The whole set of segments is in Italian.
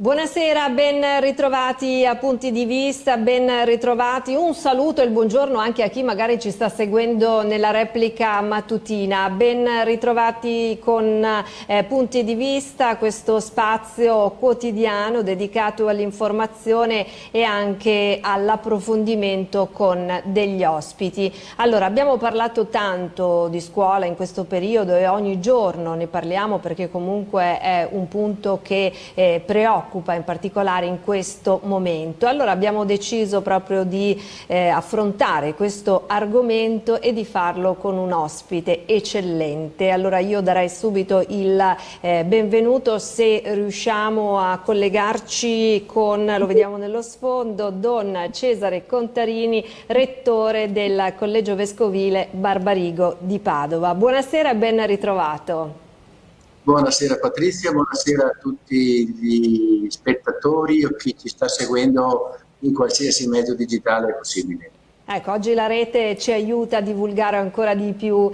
Buonasera, ben ritrovati a Punti di Vista, ben ritrovati. Un saluto e il buongiorno anche a chi magari ci sta seguendo nella replica mattutina. Ben ritrovati con Punti di Vista, questo spazio quotidiano dedicato all'informazione e anche all'approfondimento con degli ospiti. Allora, abbiamo parlato tanto di scuola in questo periodo e ogni giorno ne parliamo perché comunque è un punto che preoccupa in particolare in questo momento. Allora abbiamo deciso proprio di affrontare questo argomento e di farlo con un ospite eccellente. Allora io darei subito il benvenuto, se riusciamo a collegarci con, lo vediamo nello sfondo, Don Cesare Contarini, rettore del Collegio Vescovile Barbarigo di Padova. Buonasera e ben ritrovato. Buonasera Patrizia, buonasera a tutti gli spettatori o chi ci sta seguendo in qualsiasi mezzo digitale possibile. Ecco, oggi la rete ci aiuta a divulgare ancora di più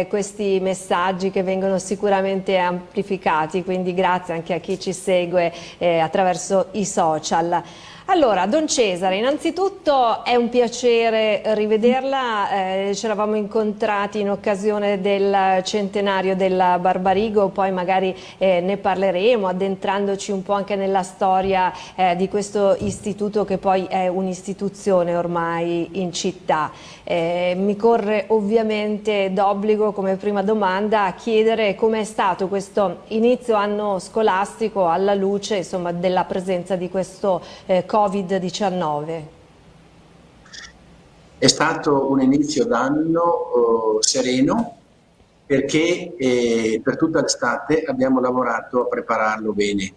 questi messaggi che vengono sicuramente amplificati, quindi grazie anche a chi ci segue attraverso i social. Allora, Don Cesare, innanzitutto è un piacere rivederla, ci eravamo incontrati in occasione del centenario del Barbarigo, poi magari ne parleremo addentrandoci un po' anche nella storia di questo istituto che poi è un'istituzione ormai in città. Mi corre ovviamente d'obbligo come prima domanda a chiedere come è stato questo inizio anno scolastico alla luce, insomma, della presenza di questo Covid-19. È stato un inizio d'anno sereno perché per tutta l'estate abbiamo lavorato a prepararlo bene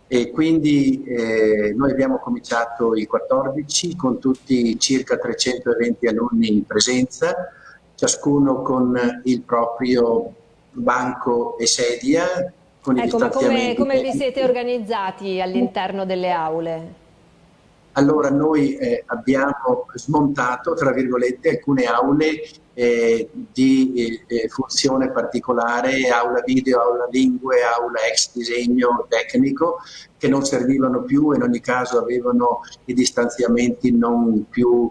e quindi noi abbiamo cominciato il 14 con tutti circa 320 alunni in presenza, ciascuno con il proprio banco e sedia, con i distanziamenti. Come vi siete organizzati all'interno delle aule? Allora noi abbiamo smontato, tra virgolette, alcune aule di funzione particolare, aula video, aula lingue, aula ex disegno tecnico, che non servivano più e in ogni caso avevano i distanziamenti non più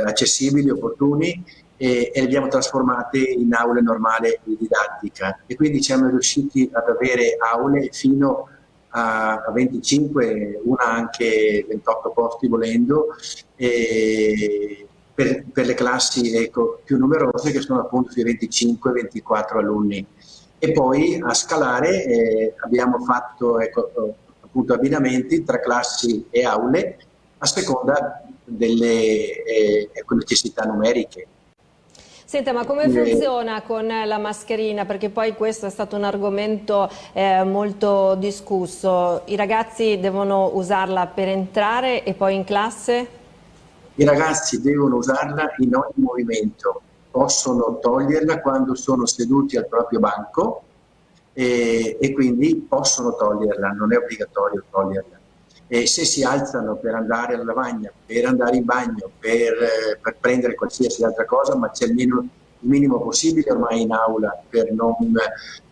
accessibili, opportuni, e le abbiamo trasformate in aule normali di didattica. E quindi siamo riusciti ad avere aule fino a 25, una anche 28 posti volendo, per le classi più numerose che sono appunto di 25-24 alunni. E poi a scalare abbiamo fatto appunto abbinamenti tra classi e aule a seconda delle necessità numeriche. Senta, ma come funziona con la mascherina? Perché poi questo è stato un argomento molto discusso. I ragazzi devono usarla per entrare e poi in classe? I ragazzi devono usarla in ogni movimento, possono toglierla quando sono seduti al proprio banco e quindi possono toglierla, non è obbligatorio toglierla. E se si alzano per andare alla lavagna, per andare in bagno, per prendere qualsiasi altra cosa, ma c'è il minimo possibile ormai in aula per non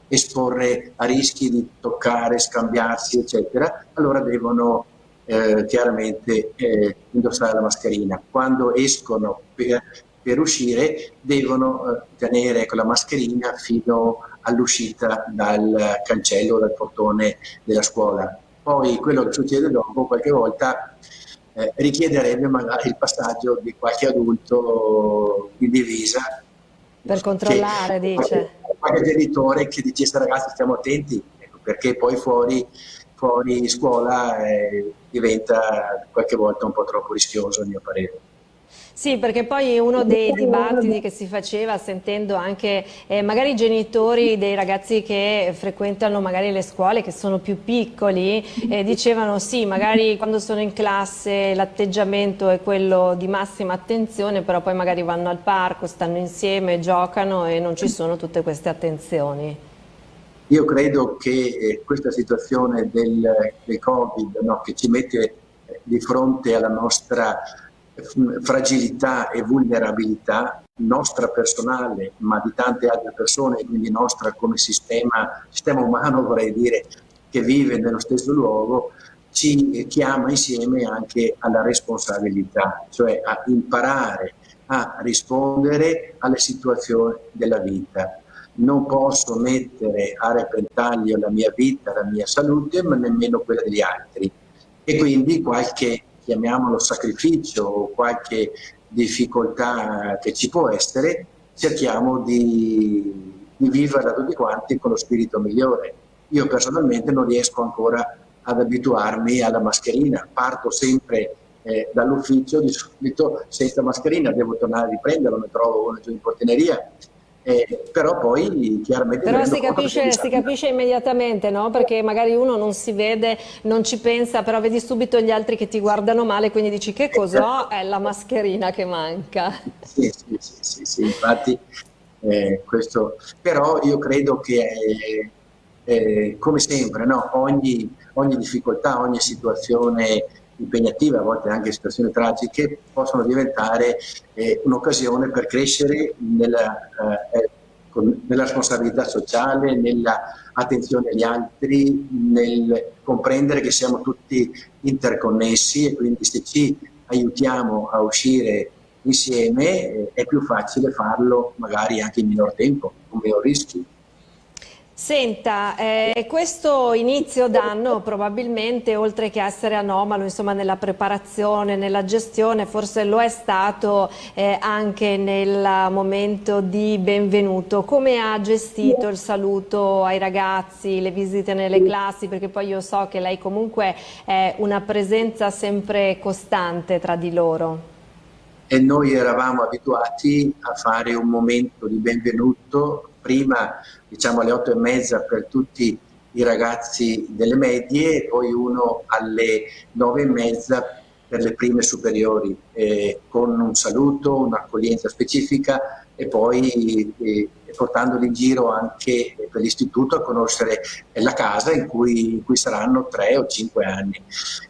esporre a rischi di toccare, scambiarsi, eccetera, allora devono chiaramente indossare la mascherina. Quando escono per uscire devono tenere la mascherina fino all'uscita dal cancello o dal portone della scuola. Poi quello che succede dopo qualche volta richiederebbe magari il passaggio di qualche adulto in divisa per controllare, dice. Qualche genitore che dicesse ragazzi stiamo attenti, perché poi fuori scuola diventa qualche volta un po' troppo rischioso a mio parere. Sì, perché poi uno dei dibattiti che si faceva sentendo anche magari i genitori dei ragazzi che frequentano magari le scuole che sono più piccoli dicevano sì, magari quando sono in classe l'atteggiamento è quello di massima attenzione, però poi magari vanno al parco, stanno insieme, giocano e non ci sono tutte queste attenzioni. Io credo che questa situazione del Covid, no, che ci mette di fronte alla nostra fragilità e vulnerabilità nostra personale, ma di tante altre persone, quindi nostra come sistema umano, vorrei dire, che vive nello stesso luogo ci chiama insieme anche alla responsabilità, cioè a imparare a rispondere alle situazioni della vita. Non posso mettere a repentaglio la mia vita, la mia salute, ma nemmeno quella degli altri. E quindi qualche, chiamiamolo sacrificio, o qualche difficoltà che ci può essere, cerchiamo di viverla tutti quanti con lo spirito migliore. Io personalmente non riesco ancora ad abituarmi alla mascherina, parto sempre dall'ufficio di solito senza mascherina, devo tornare a riprenderlo, ne trovo una giù in portineria. Però poi chiaramente però si capisce immediatamente, no? Perché magari uno non si vede, non ci pensa, però vedi subito gli altri che ti guardano male, quindi dici che cos'ho? È la mascherina che manca. Sì, infatti questo, però io credo che come sempre, no? ogni difficoltà, ogni situazione impegnativa, a volte anche situazioni tragiche, possono diventare un'occasione per crescere nella responsabilità sociale, nella attenzione agli altri, nel comprendere che siamo tutti interconnessi e quindi se ci aiutiamo a uscire insieme è più facile farlo magari anche in minor tempo, con meno rischi. Senta, questo inizio d'anno probabilmente, oltre che essere anomalo, insomma, nella preparazione, nella gestione, forse lo è stato anche nel momento di benvenuto. Come ha gestito il saluto ai ragazzi, le visite nelle classi? Perché poi io so che lei comunque è una presenza sempre costante tra di loro. E noi eravamo abituati a fare un momento di benvenuto prima, diciamo alle 8:30 per tutti i ragazzi delle medie e poi uno alle 9:30 per le prime superiori, con un saluto, un'accoglienza specifica e poi portandoli in giro anche per l'istituto a conoscere la casa in cui saranno 3 o 5 anni.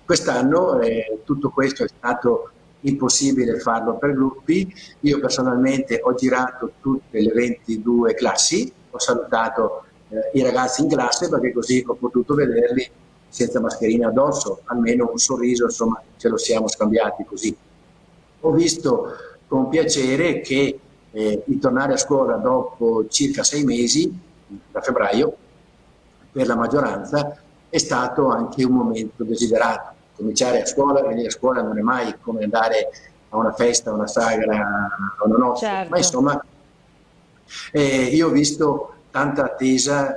Quest'anno tutto questo è stato impossibile farlo per gruppi. Io personalmente ho girato tutte le 22 classi, ho salutato i ragazzi in classe perché così ho potuto vederli senza mascherina addosso, almeno un sorriso, insomma, ce lo siamo scambiati così. Ho visto con piacere che il tornare a scuola dopo circa 6 mesi, da febbraio, per la maggioranza, è stato anche un momento desiderato. Cominciare a scuola, venire a scuola non è mai come andare a una festa, a una sagra, a una nozze, certo. Ma insomma io ho visto tanta attesa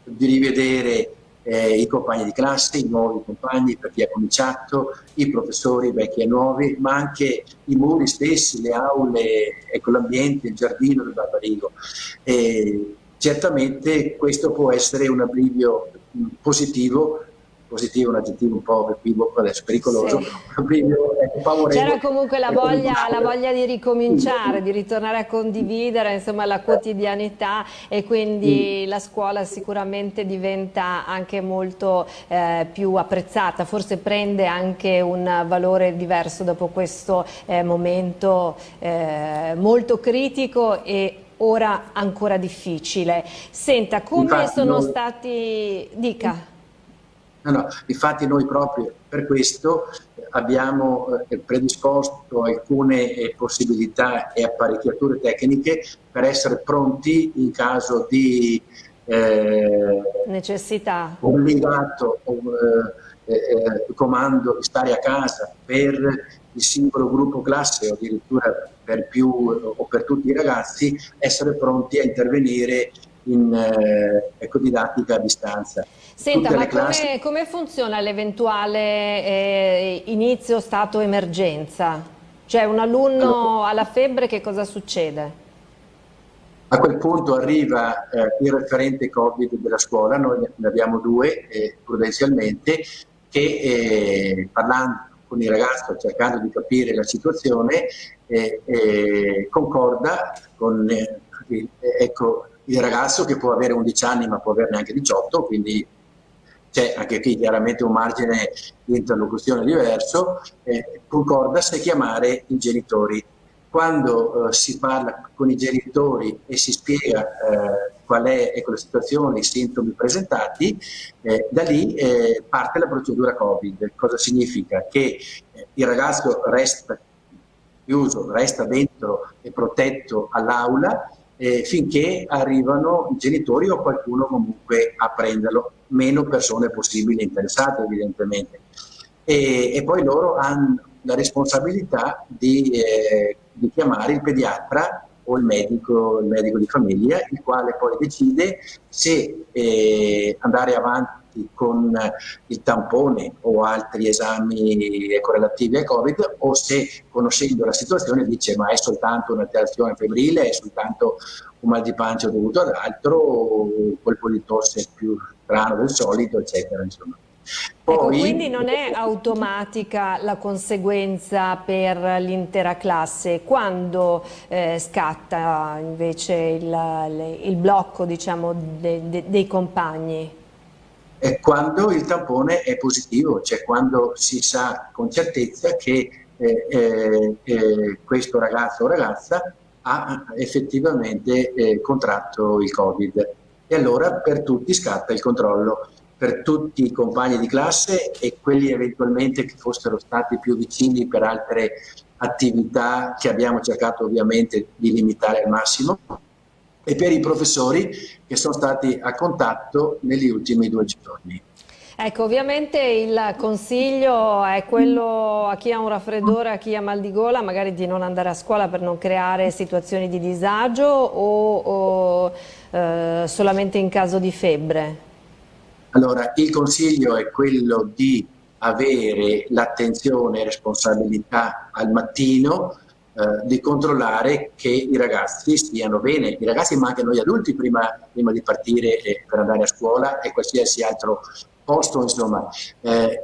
di rivedere i compagni di classe, i nuovi compagni per chi ha cominciato, i professori vecchi e nuovi, ma anche i muri stessi, le aule, ecco, l'ambiente, il giardino del Barbarigo. Certamente questo può essere un abbrivio positivo è un aggettivo un po' equivoco, adesso pericoloso, sì. C'era comunque la voglia di ricominciare, di ritornare a condividere, insomma, la quotidianità e quindi la scuola sicuramente diventa anche molto più apprezzata, forse prende anche un valore diverso dopo questo momento molto critico e ora ancora difficile. Senta, come sono stati... Dica. No, infatti noi proprio per questo abbiamo predisposto alcune possibilità e apparecchiature tecniche per essere pronti in caso di necessità, obbligato comando di stare a casa per il singolo gruppo classe o addirittura per più o per tutti i ragazzi, essere pronti a intervenire in didattica a distanza. Senta, ma come funziona l'eventuale inizio stato emergenza? Cioè un alunno alla febbre, che cosa succede? A quel punto arriva il referente Covid della scuola, noi ne abbiamo 2 prudenzialmente, che parlando con il ragazzo, cercando di capire la situazione, concorda con il ragazzo che può avere 11 anni ma può averne anche 18, quindi c'è anche qui chiaramente un margine di interlocuzione diverso, concorda se chiamare i genitori. Quando si parla con i genitori e si spiega qual è ecco, la situazione, i sintomi presentati, da lì parte la procedura Covid. Cosa significa? Che il ragazzo resta chiuso, resta dentro e protetto all'aula finché arrivano i genitori o qualcuno comunque a prenderlo, meno persone possibili interessate evidentemente. E poi loro hanno la responsabilità di chiamare il pediatra o il medico di famiglia, il quale poi decide se andare avanti con il tampone o altri esami relativi al Covid, o se, conoscendo la situazione, dice ma è soltanto un'alterazione febbrile, è soltanto un mal di pancia dovuto ad altro, o colpo di tosse più strano del solito, eccetera, insomma. Poi, ecco, quindi non è automatica la conseguenza per l'intera classe. Quando scatta invece il blocco, diciamo, dei compagni? È quando il tampone è positivo, cioè quando si sa con certezza che questo ragazzo o ragazza ha effettivamente contratto il Covid. E allora per tutti scatta il controllo, per tutti i compagni di classe e quelli eventualmente che fossero stati più vicini per altre attività che abbiamo cercato ovviamente di limitare al massimo, e per i professori che sono stati a contatto negli ultimi 2 giorni. Ecco, ovviamente il consiglio è quello a chi ha un raffreddore, a chi ha mal di gola, magari di non andare a scuola per non creare situazioni di disagio, o solamente in caso di febbre? Allora, il consiglio è quello di avere l'attenzione e responsabilità al mattino, di controllare che i ragazzi stiano bene, i ragazzi ma anche noi adulti prima di partire per andare a scuola e qualsiasi altro posto, insomma.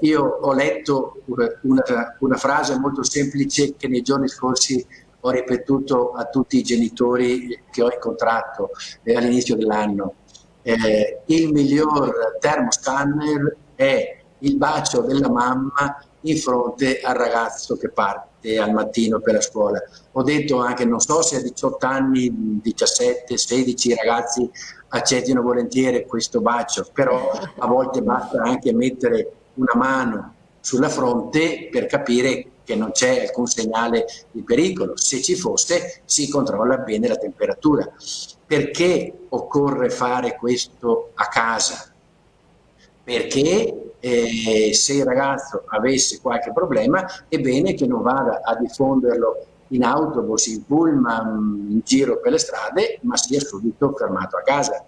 Io ho letto una frase molto semplice che nei giorni scorsi ho ripetuto a tutti i genitori che ho incontrato all'inizio dell'anno. Il miglior termoscanner è il bacio della mamma in fronte al ragazzo che parte al mattino per la scuola. Ho detto anche, non so se a 18 anni, 17, 16 i ragazzi accettino volentieri questo bacio, però a volte basta anche mettere una mano sulla fronte per capire che non c'è alcun segnale di pericolo. Se ci fosse, si controlla bene la temperatura. Perché occorre fare questo a casa? Perché se il ragazzo avesse qualche problema è bene che non vada a diffonderlo in autobus, in pullman, in giro per le strade, ma sia subito fermato a casa.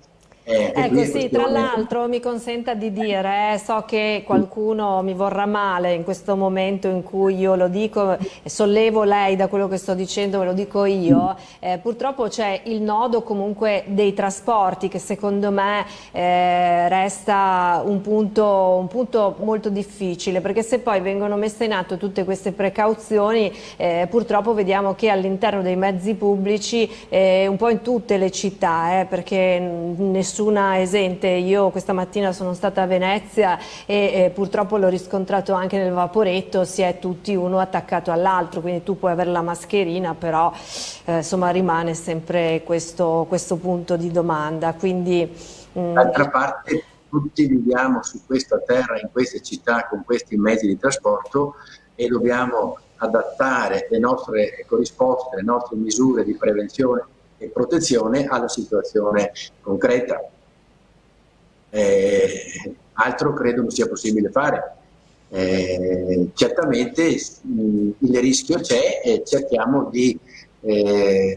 Ecco sì, tra l'altro mi consenta di dire, so che qualcuno mi vorrà male in questo momento in cui io lo dico e sollevo lei da quello che sto dicendo, ve lo dico io, purtroppo c'è il nodo comunque dei trasporti che secondo me resta un punto molto difficile, perché se poi vengono messe in atto tutte queste precauzioni purtroppo vediamo che all'interno dei mezzi pubblici un po' in tutte le città, perché nessuna esente. Io questa mattina sono stata a Venezia e purtroppo l'ho riscontrato anche nel Vaporetto, si è tutti uno attaccato all'altro, quindi tu puoi avere la mascherina, però insomma rimane sempre questo punto di domanda. Quindi d'altra parte tutti viviamo su questa terra, in queste città, con questi mezzi di trasporto, e dobbiamo adattare le nostre risposte, le nostre misure di prevenzione e protezione alla situazione concreta. Altro credo non sia possibile fare. Certamente il rischio c'è e cerchiamo di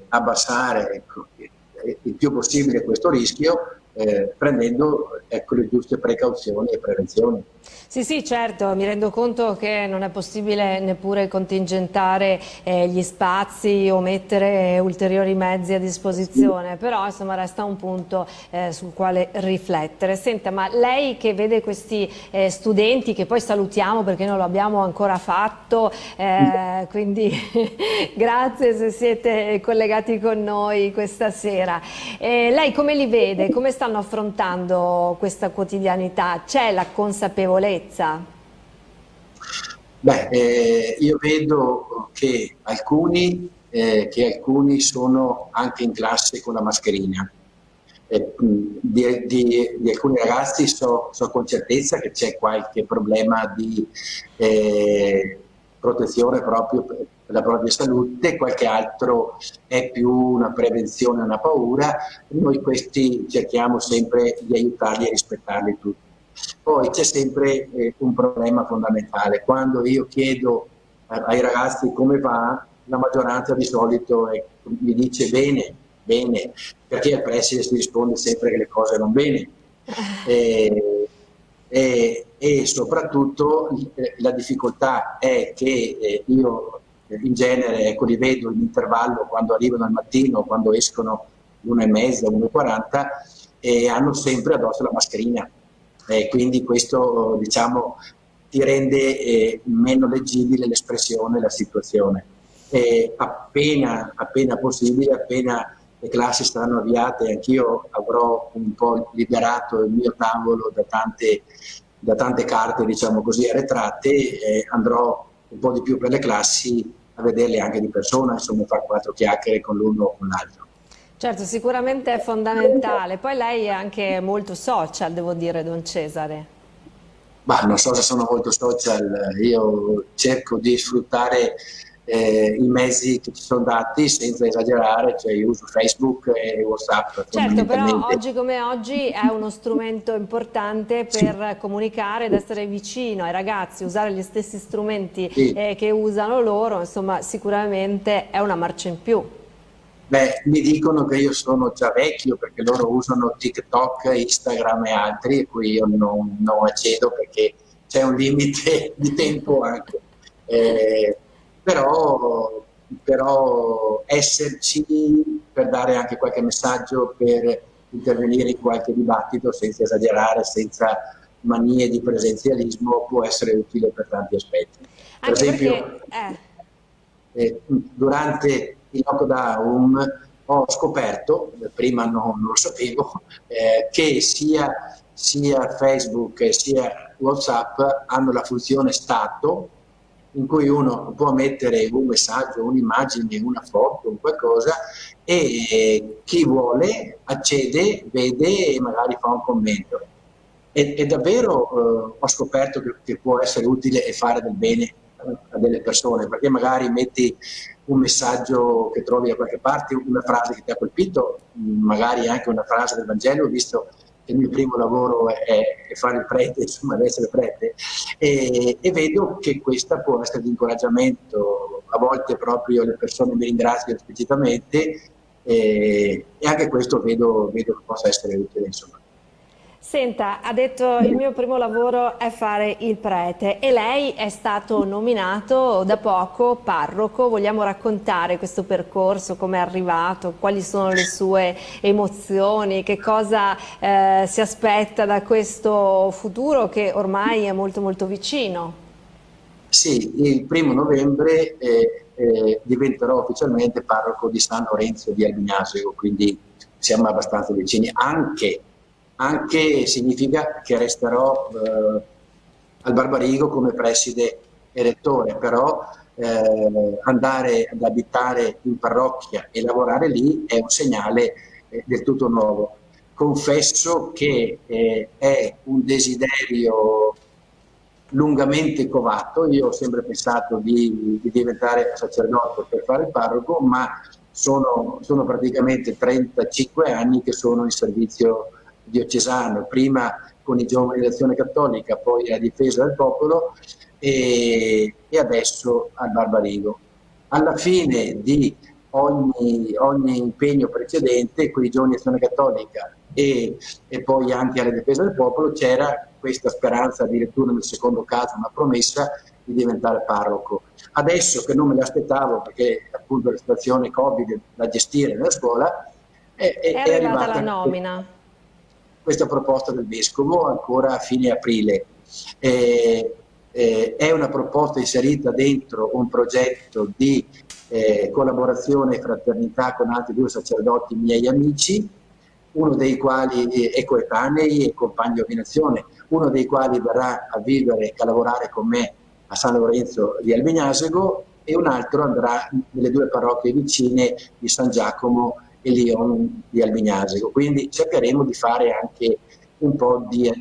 abbassare il più possibile questo rischio, prendendo le giuste precauzioni e prevenzioni. Sì, sì, certo, mi rendo conto che non è possibile neppure contingentare gli spazi o mettere ulteriori mezzi a disposizione, però insomma resta un punto sul quale riflettere. Senta, ma lei che vede questi studenti, che poi salutiamo perché non lo abbiamo ancora fatto, quindi grazie se siete collegati con noi questa sera. Lei come li vede? Come stanno affrontando questa quotidianità? C'è la consapevolezza? Io vedo che alcuni sono anche in classe con la mascherina, Di alcuni ragazzi so con certezza che c'è qualche problema di protezione proprio per la propria salute, qualche altro è più una prevenzione, una paura. Noi questi cerchiamo sempre di aiutarli a rispettarli tutti. Poi c'è sempre un problema fondamentale: quando io chiedo ai ragazzi come va, la maggioranza di solito mi dice bene, bene, perché al preside si risponde sempre che le cose vanno bene. E soprattutto la difficoltà è che io in genere li vedo in intervallo quando arrivano al mattino, quando escono 1:30, 1:40, e hanno sempre addosso la mascherina. Quindi questo, diciamo, ti rende meno leggibile l'espressione, la situazione. Appena possibile, appena le classi saranno avviate, anch'io avrò un po' liberato il mio tavolo da tante carte, diciamo così, arretrate, andrò un po' di più per le classi a vederle anche di persona, insomma, fare 4 chiacchiere con l'uno o con l'altro. Certo, sicuramente è fondamentale. Poi lei è anche molto social, devo dire, don Cesare. Ma non so se sono molto social, io cerco di sfruttare i mezzi che ci sono dati senza esagerare, cioè io uso Facebook e WhatsApp. Certo, però oggi come oggi è uno strumento importante per comunicare ed essere vicino ai ragazzi, usare gli stessi strumenti che usano loro, insomma sicuramente è una marcia in più. Beh, mi dicono che io sono già vecchio perché loro usano TikTok, Instagram e altri, a cui io non accedo perché c'è un limite di tempo anche. Però esserci per dare anche qualche messaggio, per intervenire in qualche dibattito senza esagerare, senza manie di presenzialismo, può essere utile per tanti aspetti. Per esempio, durante il lockdown ho scoperto, prima non lo sapevo, che sia Facebook sia WhatsApp hanno la funzione stato, in cui uno può mettere un messaggio, un'immagine, una foto, qualcosa, e chi vuole accede, vede e magari fa un commento. E davvero ho scoperto che può essere utile e fare del bene a delle persone, perché magari metti un messaggio che trovi da qualche parte, una frase che ti ha colpito, magari anche una frase del Vangelo, visto che il mio primo lavoro è fare il prete, insomma, ad essere prete, e vedo che questa può essere di incoraggiamento. A volte proprio le persone mi ringraziano esplicitamente, e anche questo vedo che possa essere utile, insomma. Senta, ha detto il mio primo lavoro è fare il prete e lei è stato nominato da poco parroco. Vogliamo raccontare questo percorso, come è arrivato, quali sono le sue emozioni, che cosa si aspetta da questo futuro che ormai è molto molto vicino? Sì, il 1° novembre diventerò ufficialmente parroco di San Lorenzo di Albignasego, quindi siamo abbastanza vicini. Anche significa che resterò al Barbarigo come preside e rettore, però andare ad abitare in parrocchia e lavorare lì è un segnale del tutto nuovo. Confesso che è un desiderio lungamente covato. Io ho sempre pensato di diventare sacerdote per fare il parroco, ma sono praticamente 35 anni che sono in servizio diocesano, prima con i giovani dell'Azione Cattolica, poi a Difesa del Popolo e adesso al Barbarigo. Alla fine di ogni impegno precedente con i giovani dell'Azione Cattolica e poi anche alla Difesa del Popolo c'era questa speranza, addirittura nel secondo caso una promessa di diventare parroco. Adesso che non me l'aspettavo perché appunto la situazione Covid da gestire nella scuola, è arrivata la nomina. Questa proposta del Vescovo ancora a fine aprile. È una proposta inserita dentro un progetto di collaborazione e fraternità con altri 2 sacerdoti miei amici, uno dei quali è coetanei e compagni di ordinazione, uno dei quali verrà a vivere e a lavorare con me a San Lorenzo di Albignasego e un altro andrà nelle 2 parrocchie vicine di San Giacomo e l'Ion di Albignasego. Quindi cercheremo di fare anche un po' di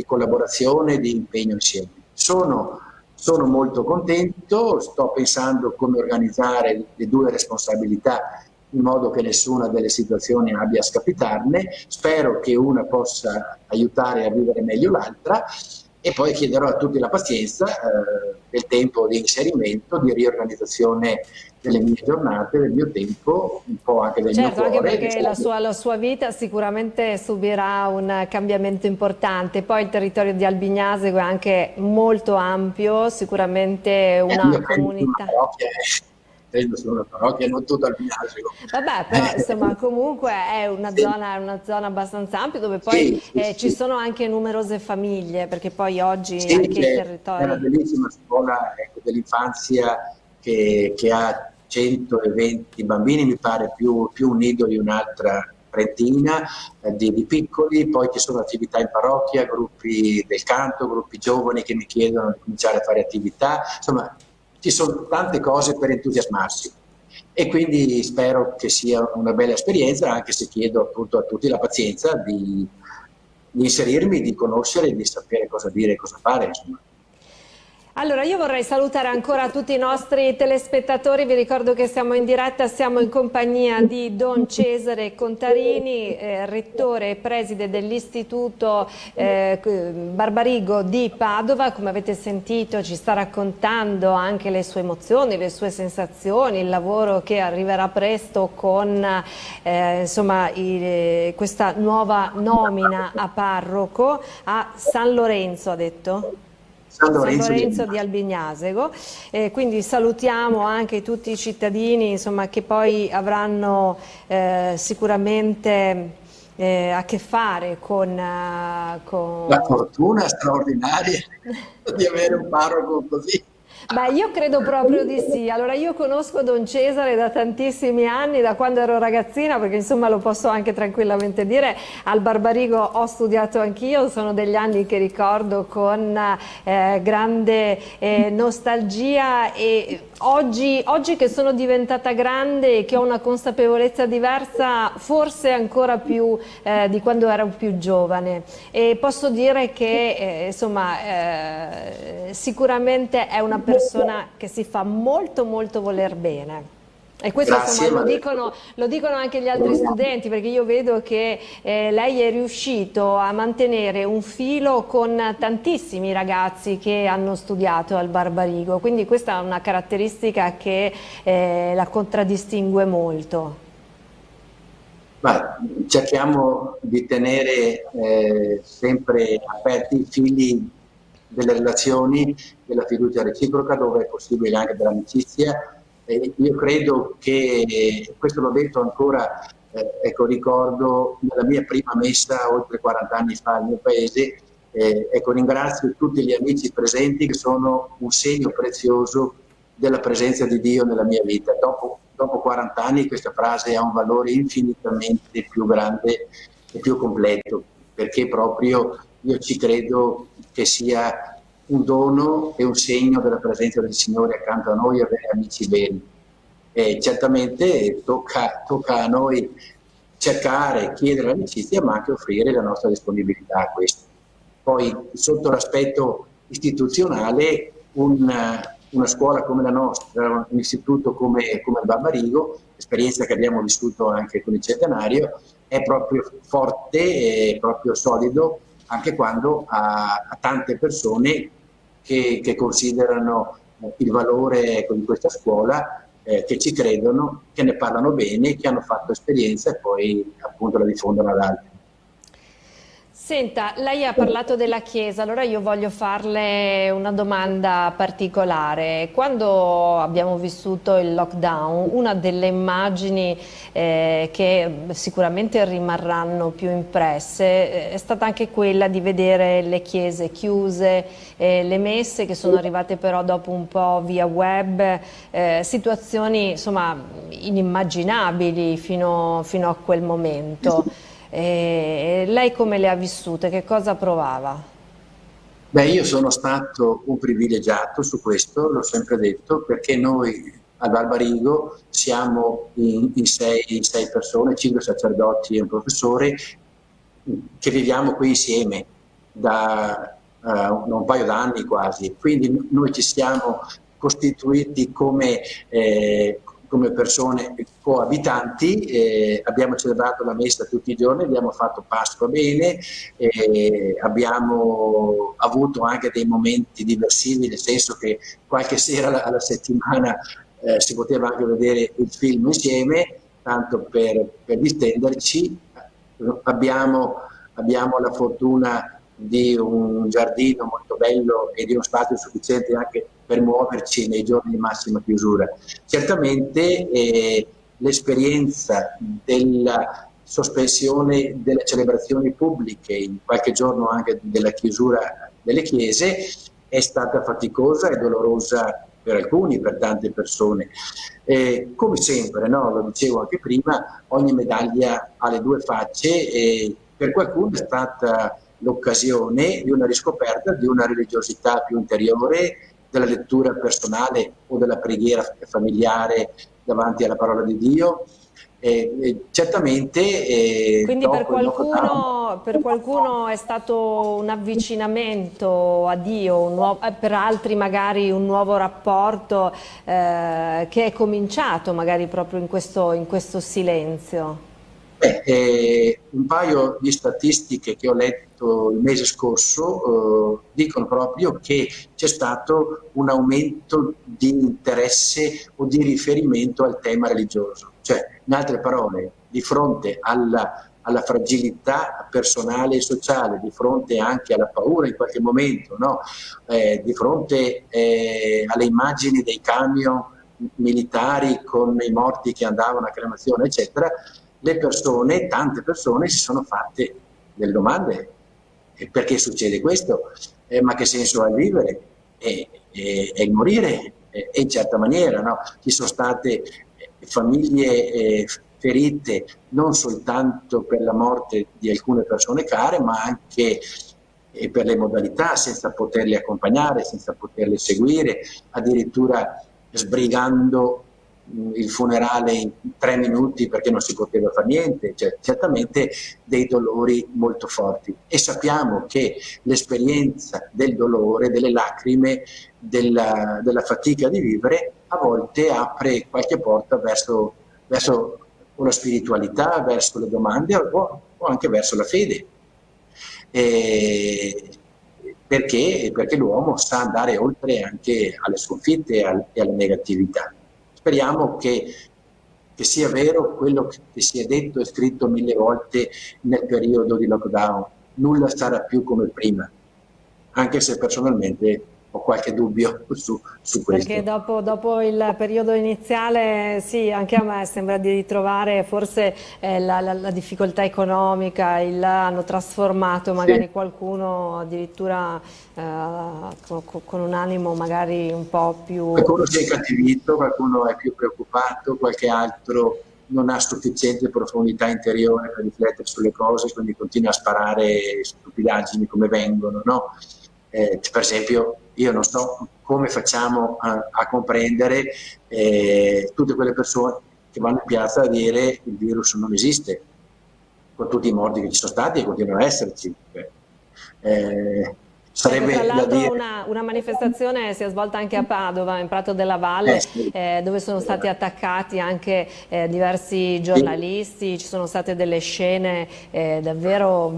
collaborazione, di impegno insieme. Sono molto contento, sto pensando come organizzare le due responsabilità in modo che nessuna delle situazioni abbia a scapitarne. Spero che una possa aiutare a vivere meglio l'altra e poi chiederò a tutti la pazienza del tempo di inserimento, di riorganizzazione delle mie giornate, del mio tempo, un po' anche del mio cuore. Certo, anche perché la sua vita sicuramente subirà un cambiamento importante. Poi il territorio di Albignasego è anche molto ampio, sicuramente una comunità. Credo sia una parrocchia, non tutto Albignasego. Vabbè, però insomma comunque è una zona abbastanza ampia dove poi ci sono anche numerose famiglie, perché poi oggi anche i territori... È una bellissima scuola, ecco, dell'infanzia che ha 120 bambini, mi pare più un nido di un'altra trentina di piccoli, poi ci sono attività in parrocchia, gruppi del canto, gruppi giovani che mi chiedono di cominciare a fare attività, insomma ci sono tante cose per entusiasmarsi e quindi spero che sia una bella esperienza, anche se chiedo appunto a tutti la pazienza di inserirmi, di conoscere, di sapere cosa dire e cosa fare, insomma. Allora, io vorrei salutare ancora tutti i nostri telespettatori, vi ricordo che siamo in diretta, siamo in compagnia di Don Cesare Contarini, rettore e preside dell'Istituto Barbarigo di Padova. Come avete sentito ci sta raccontando anche le sue emozioni, le sue sensazioni, il lavoro che arriverà presto con insomma, questa nuova nomina a parroco a San Lorenzo, ha detto? San Lorenzo di Albignasego, quindi salutiamo anche tutti i cittadini insomma, che poi avranno sicuramente a che fare con la fortuna straordinaria di avere un parroco così. Beh, io credo proprio di sì. Allora, io conosco Don Cesare da tantissimi anni, da quando ero ragazzina, perché insomma lo posso anche tranquillamente dire, al Barbarigo ho studiato anch'io, sono degli anni che ricordo con grande nostalgia e oggi che sono diventata grande e che ho una consapevolezza diversa, forse ancora più di quando ero più giovane. E posso dire che insomma sicuramente è una persona che si fa molto voler bene. E questo insomma, lo dicono anche gli altri studenti, perché io vedo che lei è riuscito a mantenere un filo con tantissimi ragazzi che hanno studiato al Barbarigo, quindi questa è una caratteristica che la contraddistingue molto. Ma cerchiamo di tenere sempre aperti i fili delle relazioni, della fiducia reciproca, dove è possibile anche dell'amicizia. Io credo che, questo l'ho detto ancora, ecco, ricordo nella mia prima messa oltre 40 anni fa al mio paese, ecco, ringrazio tutti gli amici presenti che sono un segno prezioso della presenza di Dio nella mia vita. Dopo 40 anni questa frase ha un valore infinitamente più grande e più completo, perché proprio io ci credo che sia un dono e un segno della presenza del Signore accanto a noi, avere amici veri. E certamente tocca a noi cercare, chiedere l'amicizia, ma anche offrire la nostra disponibilità a questo. Poi sotto l'aspetto istituzionale, una scuola come la nostra, un istituto come il Barbarigo, esperienza che abbiamo vissuto anche con il Centenario, è proprio forte, è proprio solido, anche quando ha tante persone che considerano il valore di questa scuola, che ci credono, che ne parlano bene, che hanno fatto esperienza e poi appunto la diffondono ad altri. Senta, lei ha parlato della Chiesa, allora io voglio farle una domanda particolare. Quando abbiamo vissuto il lockdown, una delle immagini che sicuramente rimarranno più impresse è stata anche quella di vedere le chiese chiuse, le messe che sono arrivate però dopo un po' via web, situazioni insomma inimmaginabili fino a quel momento. Lei come le ha vissute? Che cosa provava? Beh, io sono stato un privilegiato su questo, l'ho sempre detto, perché noi al Barbarigo siamo in sei persone, 5 sacerdoti e un professore, che viviamo qui insieme da un paio d'anni quasi. Quindi noi ci siamo costituiti come persone coabitanti, abbiamo celebrato la messa tutti i giorni, abbiamo fatto Pasqua bene, abbiamo avuto anche dei momenti diversivi, nel senso che qualche sera alla settimana si poteva anche vedere il film insieme, tanto per distenderci. Abbiamo la fortuna di un giardino molto bello e di uno spazio sufficiente anche per muoverci nei giorni di massima chiusura. Certamente l'esperienza della sospensione delle celebrazioni pubbliche, in qualche giorno anche della chiusura delle chiese, è stata faticosa e dolorosa per alcuni, per tante persone. Come sempre, no? Lo dicevo anche prima, ogni medaglia ha le due facce e per qualcuno è stata l'occasione di una riscoperta di una religiosità più interiore, della lettura personale o della preghiera familiare davanti alla parola di Dio. Certamente quindi per qualcuno è stato un avvicinamento a Dio, per altri magari un nuovo rapporto che è cominciato magari proprio in questo silenzio. Un paio di statistiche che ho letto il mese scorso dicono proprio che c'è stato un aumento di interesse o di riferimento al tema religioso. Cioè, in altre parole, di fronte alla fragilità personale e sociale, di fronte anche alla paura in qualche momento, no? Di fronte alle immagini dei camion militari con i morti che andavano a cremazione, eccetera, tante persone si sono fatte delle domande. Perché succede questo? Ma che senso ha il vivere? E il morire? In certa maniera, no? Ci sono state famiglie ferite non soltanto per la morte di alcune persone care, ma anche per le modalità, senza poterle accompagnare, senza poterle seguire, addirittura sbrigando il funerale in 3 minuti perché non si poteva fare niente. Cioè, certamente dei dolori molto forti, e sappiamo che l'esperienza del dolore, delle lacrime, della fatica di vivere a volte apre qualche porta verso la spiritualità, verso le domande o anche verso la fede, perché l'uomo sa andare oltre anche alle sconfitte e alle negatività. Speriamo che sia vero quello che si è detto e scritto 1000 volte nel periodo di lockdown: nulla sarà più come prima, anche se personalmente ho qualche dubbio su questo. Perché dopo il periodo iniziale, sì, anche a me sembra di ritrovare forse la difficoltà economica, hanno trasformato magari qualcuno addirittura con un animo magari un po' più... Qualcuno si è incattivito, qualcuno è più preoccupato, qualche altro non ha sufficiente profondità interiore per riflettere sulle cose, quindi continua a sparare stupidaggini come vengono, no? Per esempio, io non so come facciamo a comprendere tutte quelle persone che vanno in piazza a dire il virus non esiste, con tutti i morti che ci sono stati e continuano a esserci. Sarebbe tra l'altro una manifestazione si è svolta anche a Padova, in Prato della Valle, dove sono stati attaccati anche diversi giornalisti. Ci sono state delle scene davvero,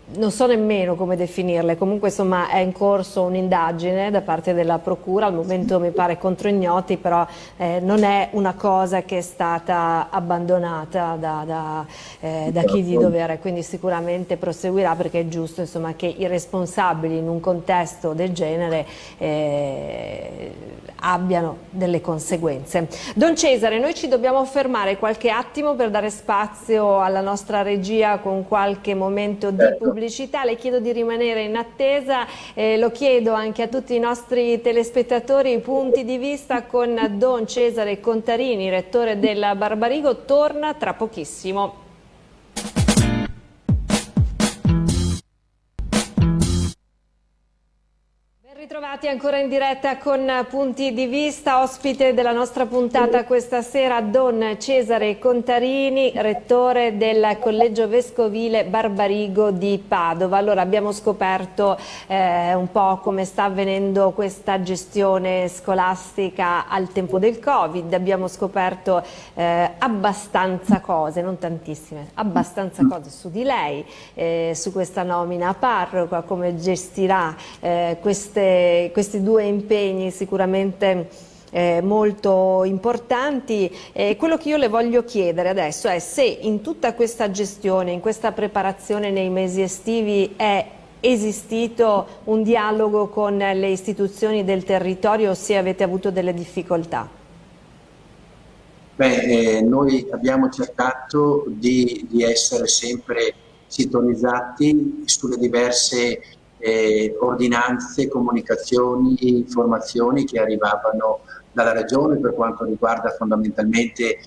non so nemmeno come definirle. Comunque insomma è in corso un'indagine da parte della procura, al momento mi pare contro ignoti, però non è una cosa che è stata abbandonata da chi di dovere, quindi sicuramente proseguirà, perché è giusto insomma che i responsabili in un contesto del genere abbiano delle conseguenze. Don Cesare, noi ci dobbiamo fermare qualche attimo per dare spazio alla nostra regia con qualche momento di pubblicità. Le chiedo di rimanere in attesa, lo chiedo anche a tutti i nostri telespettatori. Punti di vista con Don Cesare Contarini, rettore del Barbarigo, torna tra pochissimo. Ritrovati Ritrovati ancora in diretta con Punti di Vista, ospite della nostra puntata questa sera Don Cesare Contarini, rettore del Collegio Vescovile Barbarigo di Padova. Allora, abbiamo scoperto un po' come sta avvenendo questa gestione scolastica al tempo del Covid, abbiamo scoperto abbastanza cose, non tantissime, abbastanza cose su di lei, su questa nomina a parroco, come gestirà questi due impegni sicuramente molto importanti. Quello che io le voglio chiedere adesso è se in tutta questa gestione, in questa preparazione nei mesi estivi è esistito un dialogo con le istituzioni del territorio o se avete avuto delle difficoltà. Noi abbiamo cercato di essere sempre sintonizzati sulle diverse ordinanze, comunicazioni, informazioni che arrivavano dalla Regione per quanto riguarda fondamentalmente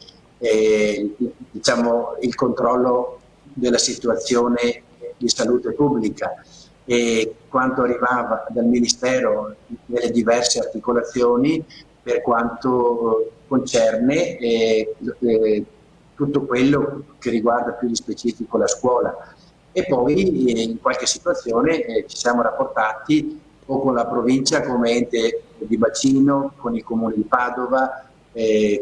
diciamo, il controllo della situazione di salute pubblica e quanto arrivava dal Ministero nelle diverse articolazioni per quanto concerne tutto quello che riguarda più di specifico la scuola. E poi in qualche situazione ci siamo rapportati o con la provincia come ente di bacino, con il comune di Padova,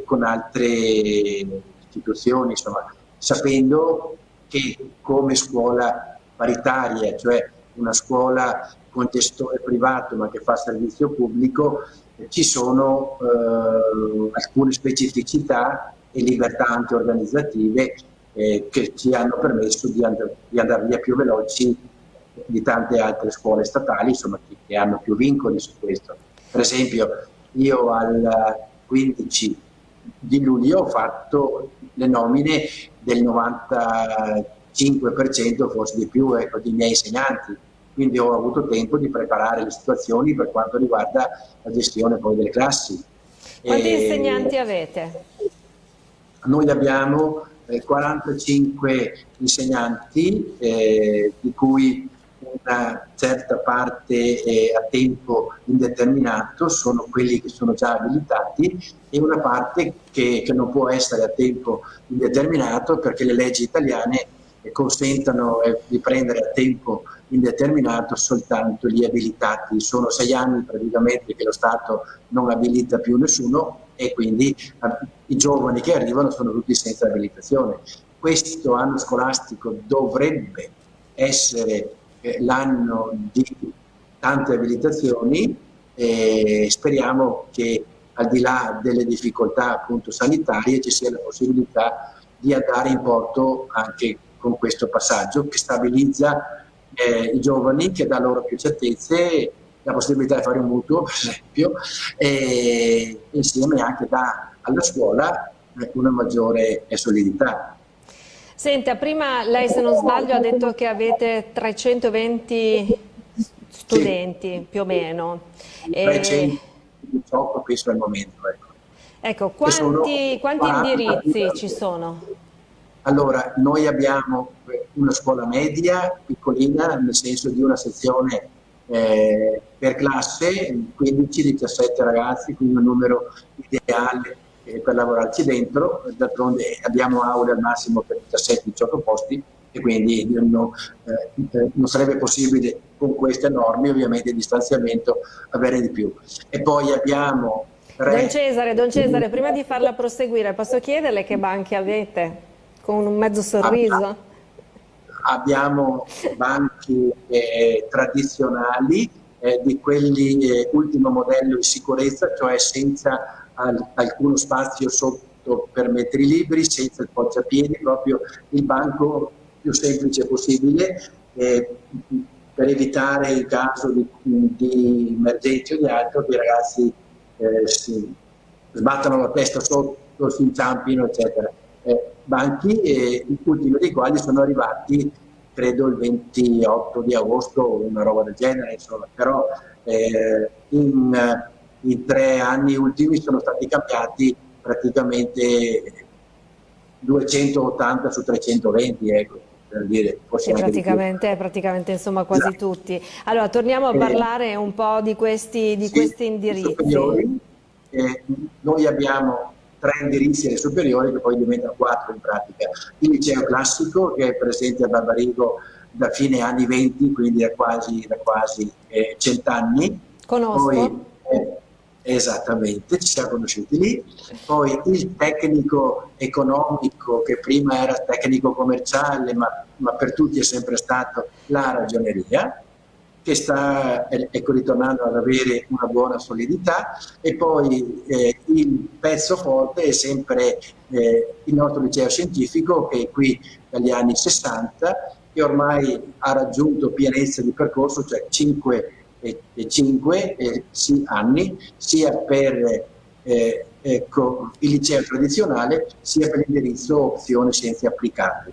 con altre istituzioni, insomma, sapendo che come scuola paritaria, cioè una scuola con gestore privato ma che fa servizio pubblico, ci sono alcune specificità e libertà anche organizzative che ci hanno permesso di andare via più veloci di tante altre scuole statali, insomma, che hanno più vincoli su questo. Per esempio, io al 15 di luglio ho fatto le nomine del 95%, forse di più, di miei insegnanti, quindi ho avuto tempo di preparare le situazioni per quanto riguarda la gestione poi delle classi. Quanti insegnanti avete? Noi abbiamo 45 insegnanti, di cui una certa parte a tempo indeterminato, sono quelli che sono già abilitati, e una parte che non può essere a tempo indeterminato perché le leggi italiane consentono di prendere a tempo indeterminato soltanto gli abilitati. Sono 6 anni praticamente che lo Stato non abilita più nessuno e quindi i giovani che arrivano sono tutti senza abilitazione. Questo anno scolastico dovrebbe essere l'anno di tante abilitazioni e speriamo che al di là delle difficoltà appunto sanitarie ci sia la possibilità di andare in porto anche con questo passaggio che stabilizza i giovani, che dà loro più certezze, la possibilità di fare un mutuo per esempio, e insieme anche dà alla scuola una maggiore solidità. Senta, prima lei, se non sbaglio, ha detto che avete 320 studenti, sì, più o meno. 318 penso al momento. Ecco, quanti indirizzi ci sono? Allora, noi abbiamo una scuola media, piccolina, nel senso di una sezione per classe, 15-17 ragazzi, quindi un numero ideale per lavorarci dentro. D'altronde abbiamo aule al massimo per 17-18 posti e quindi non sarebbe possibile con queste norme ovviamente di distanziamento avere di più. E poi abbiamo Don Cesare, prima di farla proseguire, posso chiederle che banchi avete? Con un mezzo sorriso? Abbiamo banchi tradizionali, di quelli ultimo modello in sicurezza, cioè senza alcuno spazio sotto per mettere i libri, senza il poggiapiedi, proprio il banco più semplice possibile, per evitare in caso di emergenza o di altro che i ragazzi si sbattano la testa sotto, si inciampino, eccetera. Banchi, ultimi dei quali sono arrivati credo il 28 di agosto o una roba del genere, insomma. Però in 3 anni ultimi sono stati cambiati praticamente 280 su 320, ecco. per dire, forse Sì, anche di più. praticamente insomma quasi Esatto. tutti. Allora, torniamo a parlare un po' di Sì, questi i indirizzi. superiori, noi abbiamo 3 indirizzi alle superiori che poi diventano 4 in pratica. Il liceo classico che è presente a Barbarigo da fine anni 20, quindi da quasi 100 anni, poi Conosco. esattamente, ci siamo conosciuti lì, poi il tecnico economico che prima era tecnico commerciale, ma per tutti è sempre stato la ragioneria, che sta ecco, ritornando ad avere una buona solidità, e poi il pezzo forte è sempre il nostro liceo scientifico, che è qui dagli anni 60, che ormai ha raggiunto pienezza di percorso, cioè 5 anni, sia per ecco, il liceo tradizionale, sia per l'indirizzo opzione scienze applicate.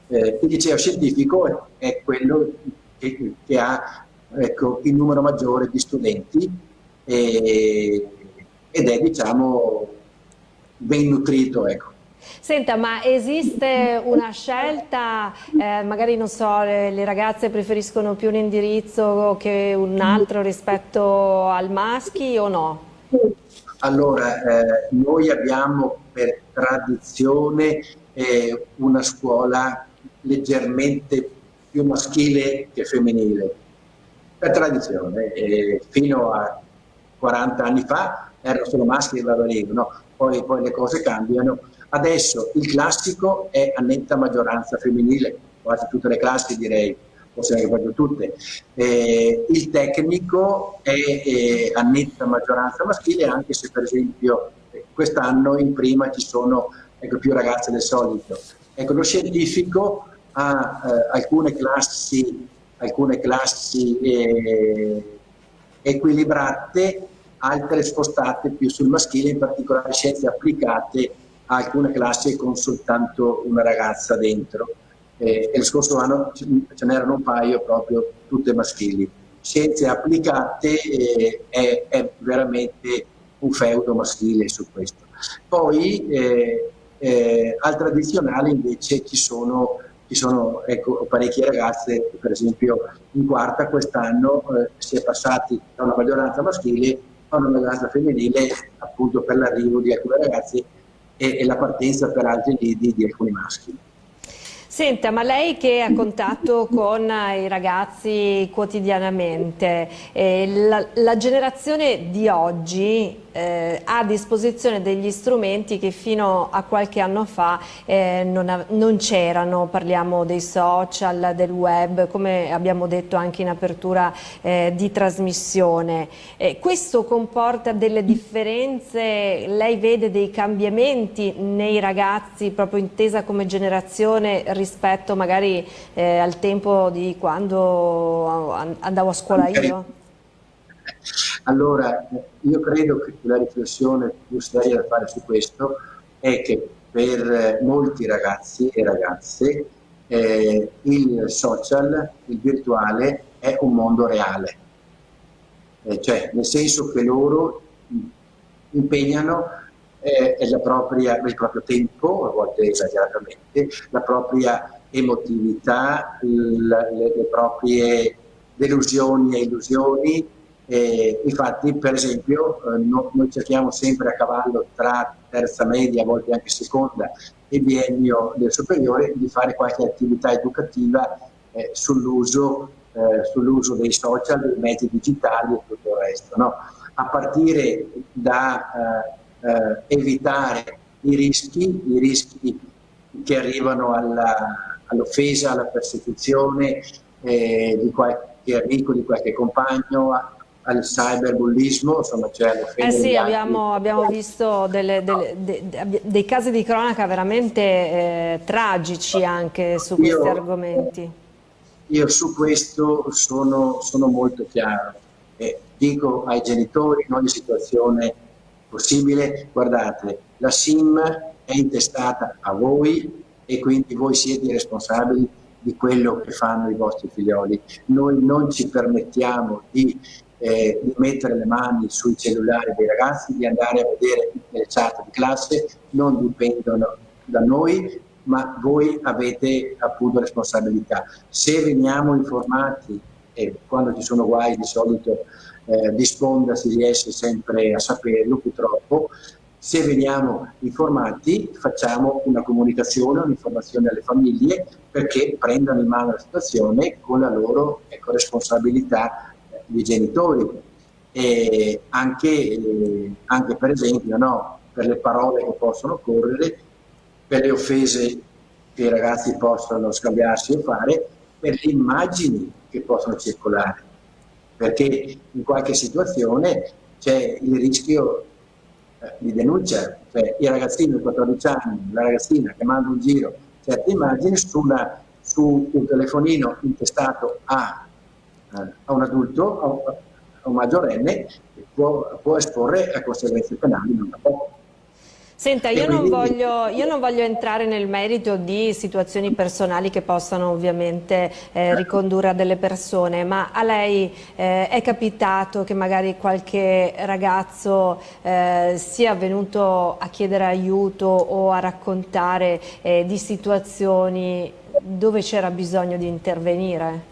Il liceo scientifico è quello che ha, ecco, il numero maggiore di studenti, ed è, diciamo, ben nutrito, ecco. Senta, ma esiste una scelta, magari non so, le ragazze preferiscono più un indirizzo che un altro rispetto al maschi o no? Allora, noi abbiamo per tradizione una scuola leggermente più maschile che femminile. Per tradizione, fino a 40 anni fa erano solo maschi e Barbarigo, no? Poi le cose cambiano. Adesso il classico è a netta maggioranza femminile, quasi tutte le classi direi, forse anche proprio tutte. Il tecnico è a netta maggioranza maschile, anche se per esempio quest'anno in prima ci sono, ecco, più ragazze del solito. Ecco, lo scientifico ha alcune classi equilibrate, altre spostate più sul maschile, in particolare scienze applicate, a alcune classi con soltanto una ragazza dentro. E lo scorso anno ce n'erano un paio proprio tutte maschili. Scienze applicate è veramente un feudo maschile su questo. Poi al tradizionale invece ci sono ecco, parecchie ragazze, per esempio in quarta quest'anno si è passati da una maggioranza maschile a una maggioranza femminile, appunto per l'arrivo di alcune ragazze e la partenza per altri lidi di alcuni maschi. Senta, ma lei che ha contatto con i ragazzi quotidianamente, la generazione di oggi ha a disposizione degli strumenti che fino a qualche anno fa non c'erano, parliamo dei social, del web, come abbiamo detto anche in apertura di trasmissione. Questo comporta delle differenze? Lei vede dei cambiamenti nei ragazzi, proprio intesa come generazione, rispetto magari al tempo di quando andavo a scuola io? Allora, io credo che la riflessione più seria da fare su questo è che per molti ragazzi e ragazze il social, il virtuale, è un mondo reale. Cioè, nel senso che loro impegnano il proprio tempo, a volte esageratamente, la propria emotività, le proprie delusioni e illusioni. Infatti, per esempio, noi cerchiamo sempre a cavallo tra terza media, a volte anche seconda, e biennio del superiore, di fare qualche attività educativa sull'uso dei social, dei mezzi digitali e tutto il resto, no? A partire da evitare i rischi che arrivano all'offesa, alla persecuzione di qualche amico, di qualche compagno, al cyberbullismo, insomma, cioè all'offendere Sì, gli altri. abbiamo visto dei casi di cronaca veramente tragici anche su questi Io, argomenti. io su questo sono molto chiaro. Dico ai genitori in ogni situazione possibile: guardate, la SIM è intestata a voi e quindi voi siete i responsabili di quello che fanno i vostri figlioli. Noi non ci permettiamo di mettere le mani sui cellulari dei ragazzi, di andare a vedere le chat di classe, non dipendono da noi, ma voi avete appunto responsabilità. Se veniamo informati, e quando ci sono guai di solito di sponda si riesce sempre a saperlo, purtroppo, se veniamo informati facciamo una comunicazione, un'informazione alle famiglie perché prendano in mano la situazione con la loro responsabilità di genitori. E anche per esempio, no, per le parole che possono correre, per le offese che i ragazzi possono scambiarsi o fare, per le immagini che possono circolare, perché in qualche situazione c'è il rischio di denuncia, cioè il ragazzino di 14 anni, la ragazzina che manda in giro certe immagini su un telefonino intestato a un adulto, a un maggiorenne, può esporre a conseguenze penali non da poco. Senta, io non voglio entrare nel merito di situazioni personali che possano ovviamente ricondurre a delle persone, ma a lei è capitato che magari qualche ragazzo sia venuto a chiedere aiuto o a raccontare di situazioni dove c'era bisogno di intervenire?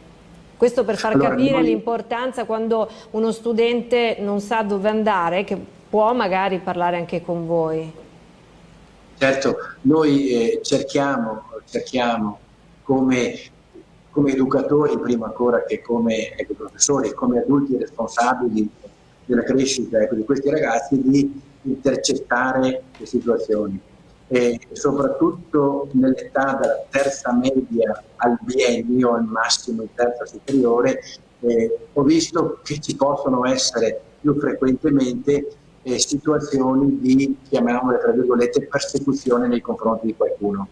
Questo per far capire l'importanza quando uno studente non sa dove andare, che può magari parlare anche con voi. Certo, noi cerchiamo come educatori, prima ancora che come professori, come adulti responsabili della crescita di questi ragazzi, di intercettare le situazioni. E soprattutto nell'età dalla terza media al biennio, al massimo in terza superiore, ho visto che ci possono essere più frequentemente situazioni di, chiamiamole tra virgolette, persecuzione nei confronti di qualcuno.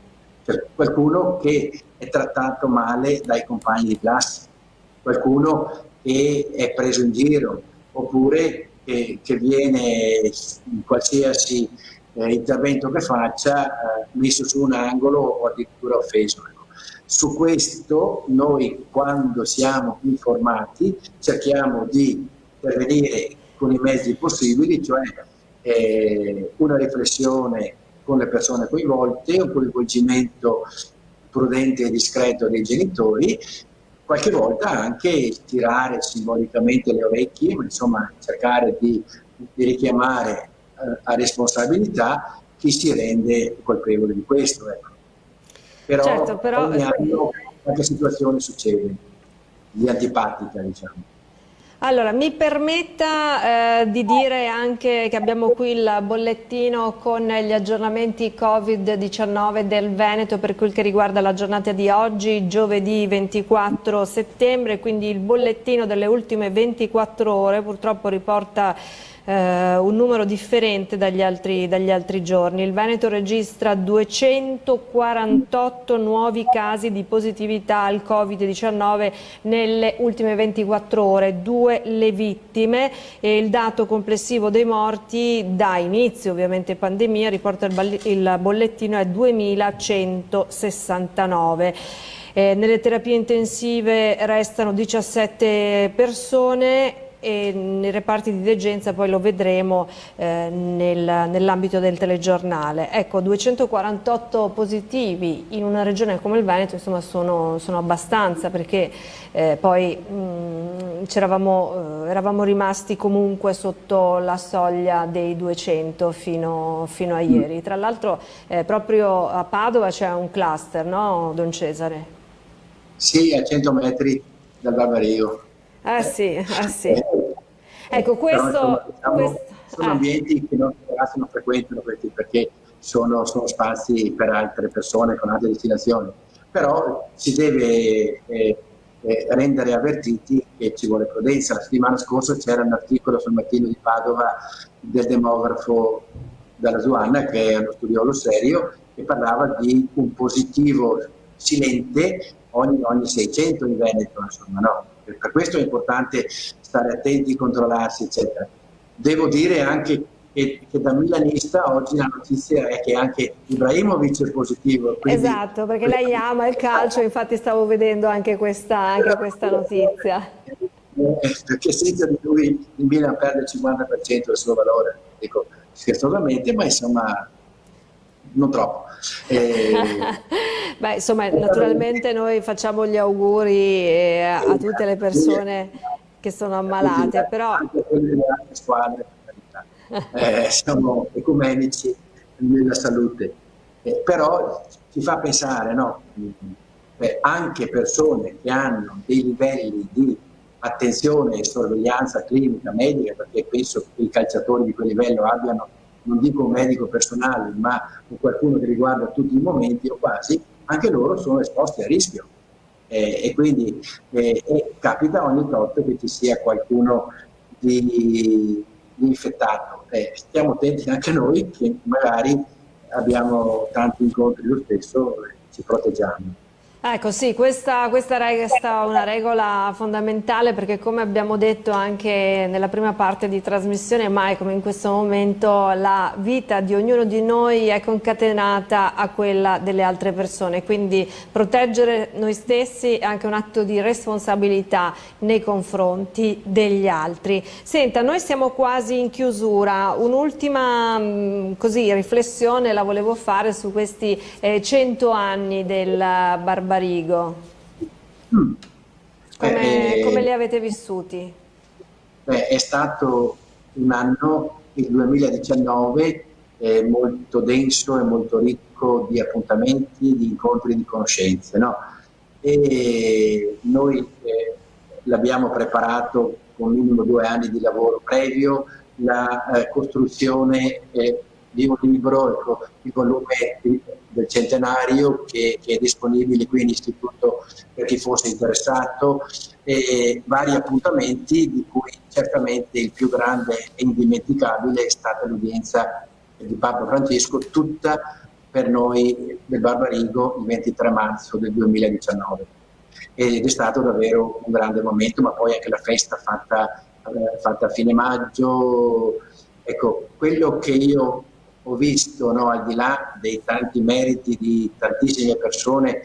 Cioè, qualcuno che è trattato male dai compagni di classe, qualcuno che è preso in giro, oppure che viene in qualsiasi intervento che faccia messo su un angolo o addirittura offeso. Su questo noi, quando siamo informati, cerchiamo di intervenire con i mezzi possibili, cioè una riflessione con le persone coinvolte, un coinvolgimento prudente e discreto dei genitori, qualche volta anche tirare simbolicamente le orecchie, ma insomma cercare di richiamare a responsabilità chi si rende colpevole di questo. Ecco. Però ogni anno qualche situazione succede, di antipatica, diciamo. Allora, mi permetta di dire anche che abbiamo qui il bollettino con gli aggiornamenti Covid-19 del Veneto per quel che riguarda la giornata di oggi, giovedì 24 settembre, quindi il bollettino delle ultime 24 ore purtroppo riporta un numero differente dagli altri giorni. Il Veneto registra 248 nuovi casi di positività al Covid-19 nelle ultime 24 ore, 2 le vittime e il dato complessivo dei morti da inizio ovviamente pandemia, riporta il bollettino, è 2169. Nelle terapie intensive restano 17 persone e nei reparti di degenza poi lo vedremo nell'ambito del telegiornale. Ecco, 248 positivi in una regione come il Veneto, insomma, sono abbastanza, perché poi eravamo rimasti comunque sotto la soglia dei 200 fino a ieri. Tra l'altro proprio a Padova c'è un cluster, no, Don Cesare? Sì, a 100 metri dal Barbario. Sì. Ecco, questo... sono ambienti che i ragazzi non frequentano perché sono spazi per altre persone con altre destinazioni, però si deve rendere avvertiti che ci vuole prudenza. La settimana scorsa c'era un articolo sul Mattino di Padova del demografo Dalla Zuanna, che è uno studiolo serio, che parlava di un positivo silente ogni 600 in Veneto, insomma, no? Per questo è importante stare attenti, controllarsi, eccetera. Devo dire anche che da milanista oggi la notizia è che anche Ibrahimovic è positivo. Quindi... Esatto, perché lei ama il calcio, infatti stavo vedendo anche questa notizia. Perché senza di lui il Milan perde il 50% del suo valore, dico scherzosamente, ma insomma non troppo. Beh, insomma, naturalmente noi facciamo gli auguri a tutte le persone che sono ammalate, però anche quelli delle altre squadre, per carità. Siamo ecumenici nella salute, però ci fa pensare, no? Anche persone che hanno dei livelli di attenzione e sorveglianza clinica, medica, perché penso che i calciatori di quel livello abbiano, non dico un medico personale, ma qualcuno che riguarda tutti i momenti o quasi, anche loro sono esposti a rischio. E quindi capita ogni tot che ci sia qualcuno di infettato. Stiamo attenti anche noi che magari abbiamo tanti incontri lo stesso e ci proteggiamo. ecco, sì, questa resta una regola fondamentale perché come abbiamo detto anche nella prima parte di trasmissione, mai come in questo momento la vita di ognuno di noi è concatenata a quella delle altre persone, quindi proteggere noi stessi è anche un atto di responsabilità nei confronti degli altri. Senta, noi siamo quasi in chiusura, un'ultima riflessione la volevo fare su questi 100 anni del Barbarigo. Come li avete vissuti? È stato un anno, il 2019, molto denso e molto ricco di appuntamenti, di incontri, di conoscenze, no? E noi l'abbiamo preparato con minimo 2 anni di lavoro previo, la costruzione di un libro, ecco, il volume del centenario che è disponibile qui in istituto per chi fosse interessato, e vari appuntamenti di cui certamente il più grande e indimenticabile è stata l'udienza di Papa Francesco, tutta per noi del Barbarigo il 23 marzo del 2019. Ed è stato davvero un grande momento, ma poi anche la festa fatta a fine maggio. Ecco, quello che io ho visto, no, al di là dei tanti meriti di tantissime persone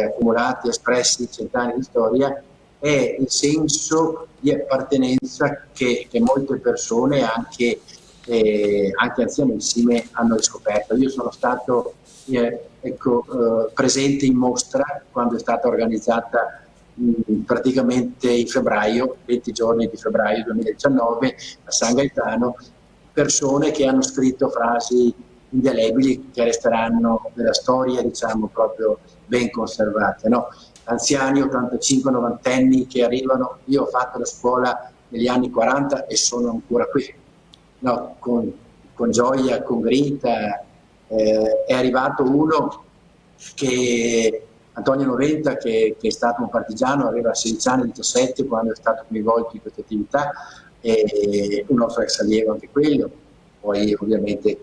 accumulati, espressi in 100 anni di storia, è il senso di appartenenza che molte persone, anche anzianissime, hanno riscoperto. Io sono stato presente in mostra quando è stata organizzata praticamente in febbraio, 20 giorni di febbraio 2019 a San Gaetano, persone che hanno scritto frasi indelebili che resteranno nella storia, diciamo, proprio ben conservate, no? Anziani 85-90 anni che arrivano. Io ho fatto la scuola negli anni 40 e sono ancora qui, no? Con gioia, con grinta. È arrivato uno che Antonio Noventa, che è stato un partigiano, aveva 16 anni, 17 quando è stato coinvolto in questa attività, e un nostro ex allievo anche quello, poi ovviamente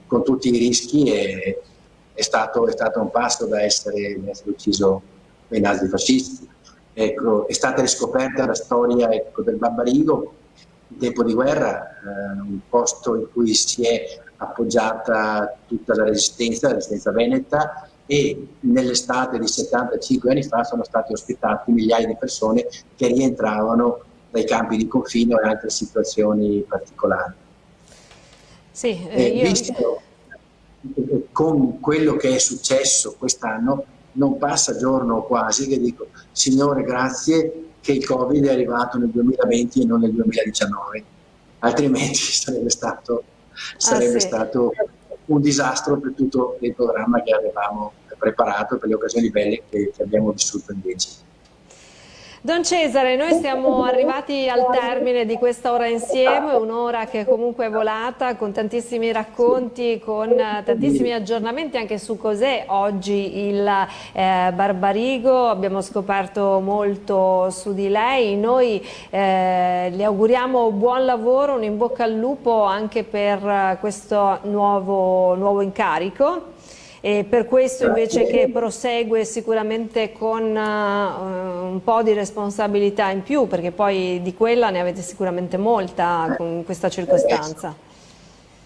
con tutti i rischi è stato un passo da essere ucciso dai nazi fascisti. Ecco, è stata riscoperta la storia, ecco, del Barbarigo in tempo di guerra, un posto in cui si è appoggiata tutta la resistenza veneta, e nell'estate di 75 anni fa sono stati ospitati migliaia di persone che rientravano dai campi di confino e altre situazioni particolari. Sì, visto con quello che è successo quest'anno, non passa giorno quasi che dico: Signore, grazie che il Covid è arrivato nel 2020 e non nel 2019, altrimenti sarebbe stato un disastro per tutto il programma che avevamo preparato, per le occasioni belle che abbiamo vissuto invece. Don Cesare, noi siamo arrivati al termine di questa ora insieme, un'ora che comunque è volata, con tantissimi racconti, con tantissimi aggiornamenti anche su cos'è oggi il Barbarigo. Abbiamo scoperto molto su di lei. Noi le auguriamo buon lavoro, un in bocca al lupo anche per questo nuovo incarico. E per questo invece che prosegue sicuramente con un po' di responsabilità in più, perché poi di quella ne avete sicuramente molta con questa circostanza.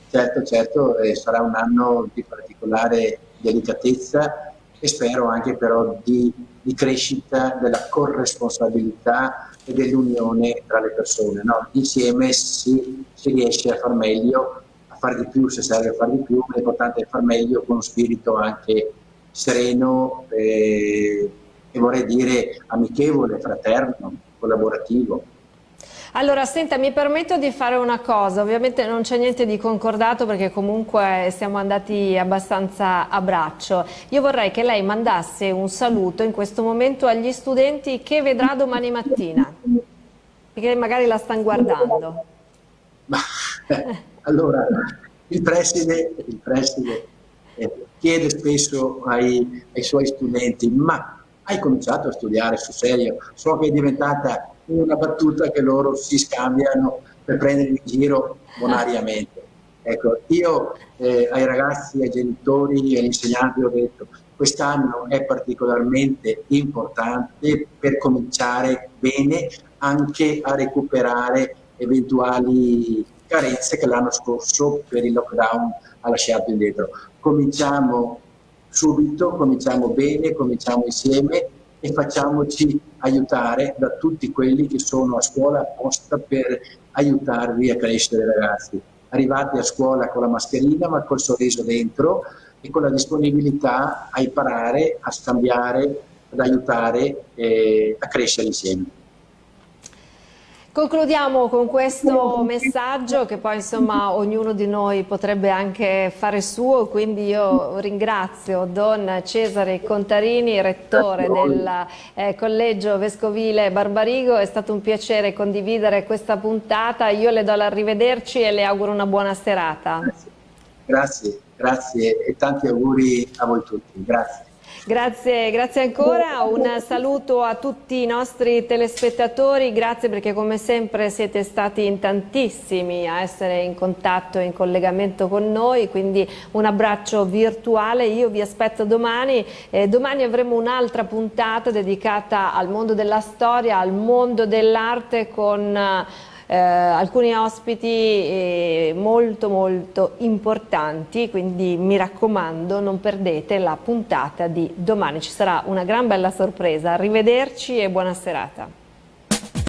Certo, sarà un anno di particolare delicatezza e spero anche però di crescita della corresponsabilità e dell'unione tra le persone, no? Insieme si riesce a far meglio, a fare di più se serve fare di più, l'importante è far meglio con uno spirito anche sereno e vorrei dire amichevole, fraterno, collaborativo. Allora, senta, mi permetto di fare una cosa, ovviamente non c'è niente di concordato perché comunque siamo andati abbastanza a braccio. Io vorrei che lei mandasse un saluto in questo momento agli studenti che vedrà domani mattina, perché magari la stanno guardando. Ma, allora, il preside chiede spesso ai suoi studenti, ma hai cominciato a studiare sul serio? So che è diventata una battuta che loro si scambiano per prendere in giro bonariamente. Ecco, io ai ragazzi, ai genitori e agli insegnanti ho detto quest'anno è particolarmente importante per cominciare bene anche a recuperare eventuali carenze che l'anno scorso per il lockdown ha lasciato indietro. Cominciamo subito, cominciamo bene, cominciamo insieme e facciamoci aiutare da tutti quelli che sono a scuola apposta per aiutarvi a crescere, ragazzi. Arrivate a scuola con la mascherina ma col sorriso dentro e con la disponibilità a imparare, a scambiare, ad aiutare a crescere insieme. Concludiamo con questo messaggio che poi insomma ognuno di noi potrebbe anche fare suo, quindi io ringrazio Don Cesare Contarini, rettore del Collegio Vescovile Barbarigo, è stato un piacere condividere questa puntata, io le do l'arrivederci e le auguro una buona serata. Grazie e tanti auguri a voi tutti, grazie. Grazie ancora, un saluto a tutti i nostri telespettatori, grazie perché come sempre siete stati in tantissimi a essere in contatto e in collegamento con noi, quindi un abbraccio virtuale, io vi aspetto domani, domani avremo un'altra puntata dedicata al mondo della storia, al mondo dell'arte con alcuni ospiti molto importanti, quindi mi raccomando non perdete la puntata di domani, ci sarà una gran bella sorpresa, arrivederci e buona serata.